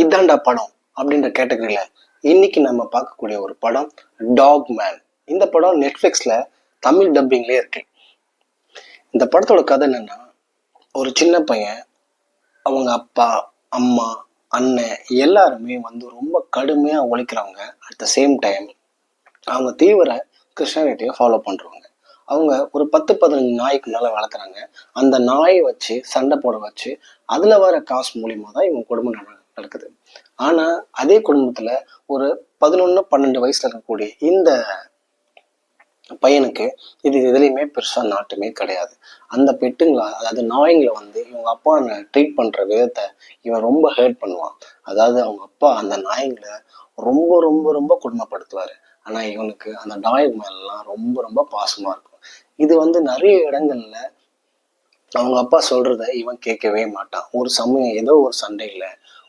இதாண்டா படம் அப்படின்ற கேட்டகரியில இன்னைக்கு நம்ம பார்க்கக்கூடிய ஒரு படம் டாக் மேன். இந்த படம் நெட்ஃபிளிக்ஸ்ல தமிழ் டப்பிங்லேயே இருக்கு. இந்த படத்தோட கதை என்னன்னா, ஒரு சின்ன பையன், அவங்க அப்பா, அம்மா, அண்ணன் எல்லாருமே வந்து ரொம்ப கடுமையா உழைக்கிறவங்க. அட் த சேம் டைம் அவங்க தீவிர கிறிஸ்டியானிட்டியை ஃபாலோ பண்றவங்க. அவங்க ஒரு 10-15 நாய்க்கு மேல வளர்க்குறாங்க. அந்த நாயை வச்சு சண்டை போட வச்சு அதுல வர காசு மூலியமா தான் இவங்க குடும்பம் நடக்குது. ஆனா அதே குடும்பத்துல ஒரு 11-12 வயசுல இருக்கக்கூடிய இந்த பையனுக்கு எதுலையுமே பெருசா நாட்டுமே கிடையாது. அந்த பெட்டுங்களா, அதாவது நாய்ங்களை வந்து இவங்க அப்பா ட்ரீட் பண்ற விதத்தை இவன் ரொம்ப ஹேர்ட் பண்ணுவான். அதாவது அவங்க அப்பா அந்த நாய்ங்களை ரொம்ப ரொம்ப ரொம்ப கொடுமைப்படுத்துவாரு. ஆனா இவனுக்கு அந்த நாய் மேலாம் ரொம்ப ரொம்ப பாசமா இருக்கும். இது வந்து நிறைய இடங்கள்ல அவங்க அப்பா சொல்றத இவன் கேட்கவே மாட்டான். ஒரு சமயம் ஏதோ ஒரு சண்டையில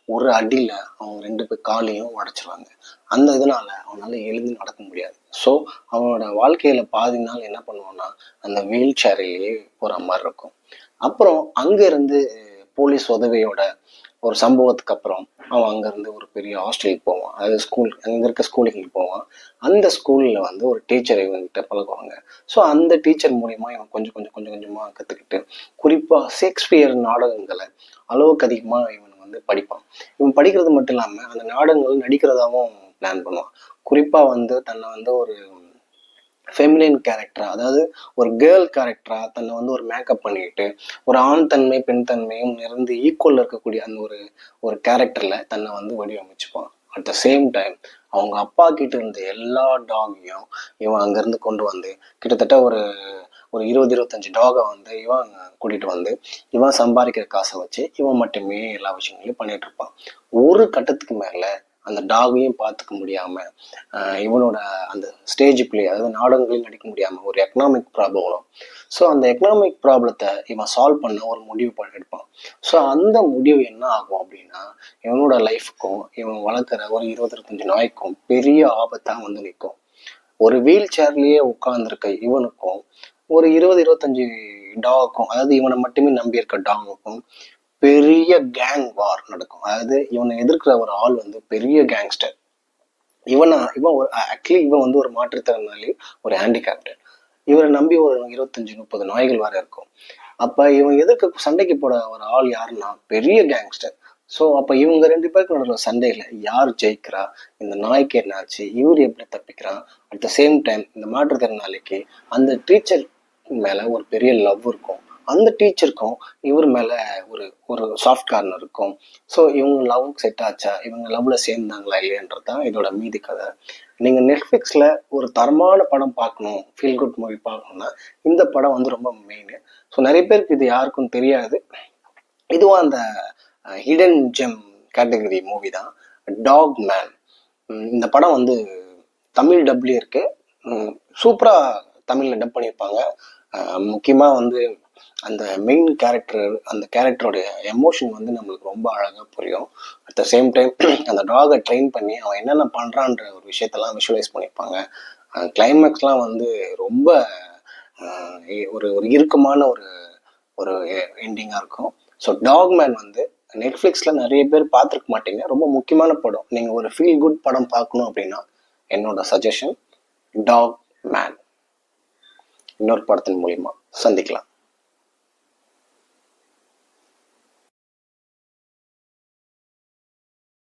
ஒரு அடியில அவங்க 2 பேர் காலையும் உடைச்சிருவாங்க. அந்த இதனால அவனால எழுந்து நடக்க முடியாது. ஸோ அவனோட வாழ்க்கையில பாதி நாள் என்ன பண்ணுவான்னா அந்த வீல் சேரிலேயே போற மாதிரி இருக்கும். அப்புறம் அங்க இருந்து போலீஸ் உதவியோட ஒரு சம்பவத்துக்கு அப்புறம் அவன் அங்கேருந்து ஒரு பெரிய ஹாஸ்டலுக்கு போவான். அதாவது ஸ்கூல், அங்கே இருக்க ஸ்கூலுக்கு போவான். அந்த ஸ்கூலில் வந்து ஒரு டீச்சர் இவன்கிட்ட பழகுவாங்க. ஸோ அந்த டீச்சர் மூலிமா இவன் கொஞ்சம் கொஞ்சம் கொஞ்சம் கொஞ்சமாக கற்றுக்கிட்டு, குறிப்பாக ஷேக்ஸ்பியர் நாடகங்களை அளவுக்கு அதிகமாக இவன் வந்து படிப்பான். இவன் படிக்கிறது மட்டும் இல்லாமல் அந்த நாடகங்கள் நடிக்கிறதாவும் பிளான் பண்ணுவான். குறிப்பாக வந்து தன்னை வந்து ஒரு ஃபெமிலின் கேரக்டரா, அதாவது ஒரு கேர்ள் கேரக்டரா தன்னை வந்து ஒரு மேக்கப் பண்ணிட்டு ஒரு ஆண் தன்மை பெண் தன்மையும் இருந்து ஈக்குவல் இருக்கக்கூடிய அந்த ஒரு கேரக்டர்ல தன்னை வந்து வடிவமைச்சுப்பான். அட் த சேம் டைம் அவங்க அப்பா கிட்ட இருந்த எல்லா டாகையும் இவன் அங்கிருந்து கொண்டு வந்து கிட்டத்தட்ட ஒரு 20-25 டாகை வந்து இவன் கூட்டிட்டு வந்து இவன் சம்பாதிக்கிற காசை வச்சு இவன் மட்டுமே எல்லா விஷயங்களையும் பண்ணிட்டு இருப்பான். ஒரு கட்டத்துக்கு மேல அந்த டாகையும் பார்த்துக்க முடியாம இவனோட அந்த ஸ்டேஜ் பிளே, அதாவது நாடகங்களையும் நடிக்க முடியாம ஒரு எக்கனாமிக் ப்ராப்ளம் வரும். ஸோ அந்த எக்கனாமிக் ப்ராப்ளத்தை இவன் சால்வ் பண்ண ஒரு முடிவு எடுப்பான். ஸோ அந்த முடிவு என்ன ஆகும் அப்படின்னா, இவனோட லைஃபுக்கும் இவன் வளர்க்குற ஒரு 20-25 நாய்க்கும் பெரிய ஆபத்தாக வந்து நிற்கும். ஒரு வீல் சேர்லயே உட்கார்ந்துருக்க இவனுக்கும் ஒரு 20-25 டாகுக்கும், அதாவது இவனை மட்டுமே நம்பி இருக்க டாகுக்கும் பெரிய கேங் வார் நடக்கும். அதாவது இவனை எதிர்க்கிற ஒரு ஆள் வந்து பெரிய கேங்ஸ்டர். இவன் ஒரு ஆக்சுவலி இவன் வந்து ஒரு மாற்றுத்திறனாளி, ஒரு ஹேண்டிகேப்டு. இவரை நம்பி ஒரு 25-30 நாய்கள் வர இருக்கும். அப்ப இவன் எதிர்க்க சண்டைக்கு போட ஒரு ஆள் யாருன்னா பெரிய கேங்ஸ்டர். ஸோ அப்ப இவங்க 2 பேருக்கு நடக்கிற சண்டையில யார் ஜெயிக்கிறா, இந்த நாய்க்கு என்னாச்சு, இவர் எப்படி தப்பிக்கிறான், அட் த சேம் டைம் இந்த மாற்றுத்திறனாளிக்கு அந்த டீச்சர் மேல ஒரு பெரிய லவ் இருக்கும். அந்த டீச்சருக்கும் இவர் மேல ஒரு ஒரு சாஃப்ட் கார்னர் இருக்கும். ஸோ இவங்க லவ் செட் ஆச்சா, இவங்க லவ்ல சேர்ந்தாங்களா இல்லையன்றதுதான் இதோட மீதி கதை. நீங்க நெட்ஃபிளிக்ஸ்ல ஒரு தரமான படம் பார்க்கணும், ஃபீல் குட் மூவி பார்க்கணும்னா இந்த படம் வந்து ரொம்ப மெயின். ஸோ நிறைய பேருக்கு இது யாருக்கும் தெரியாது. இதுவும் அந்த ஹிடன் ஜெம் கேட்டகரி மூவி தான் டாக் மேன். இந்த படம் வந்து தமிழ் டப்லேயே இருக்கு. சூப்பரா தமிழ்ல டப் பண்ணியிருப்பாங்க. முக்கியமா வந்து அந்த மெயின் கேரக்டர், அந்த கேரக்டரோட எமோஷன் வந்து நம்மளுக்கு ரொம்ப அழகாக புரியும். அட் த சேம் டைம் அந்த டாகை ட்ரெயின் பண்ணி அவன் என்னென்ன பண்ணுறான்ற ஒரு விஷயத்தெல்லாம் விஷுவலைஸ் பண்ணியிருப்பாங்க. கிளைமேக்ஸ்லாம் வந்து ரொம்ப ஒரு இறுக்கமான ஒரு ஒரு எண்டிங்காக இருக்கும். ஸோ டாக் மேன் வந்து நெட்ஃப்ளிக்ஸில் நிறைய பேர் பார்த்துருக்க மாட்டீங்க. ரொம்ப முக்கியமான படம். நீங்கள் ஒரு ஃபீல் குட் படம் பார்க்கணும் அப்படின்னா என்னோட சஜஷன் டாக் மேன். இன்னொரு படத்தின் மூலியமா சந்திக்கலாம்.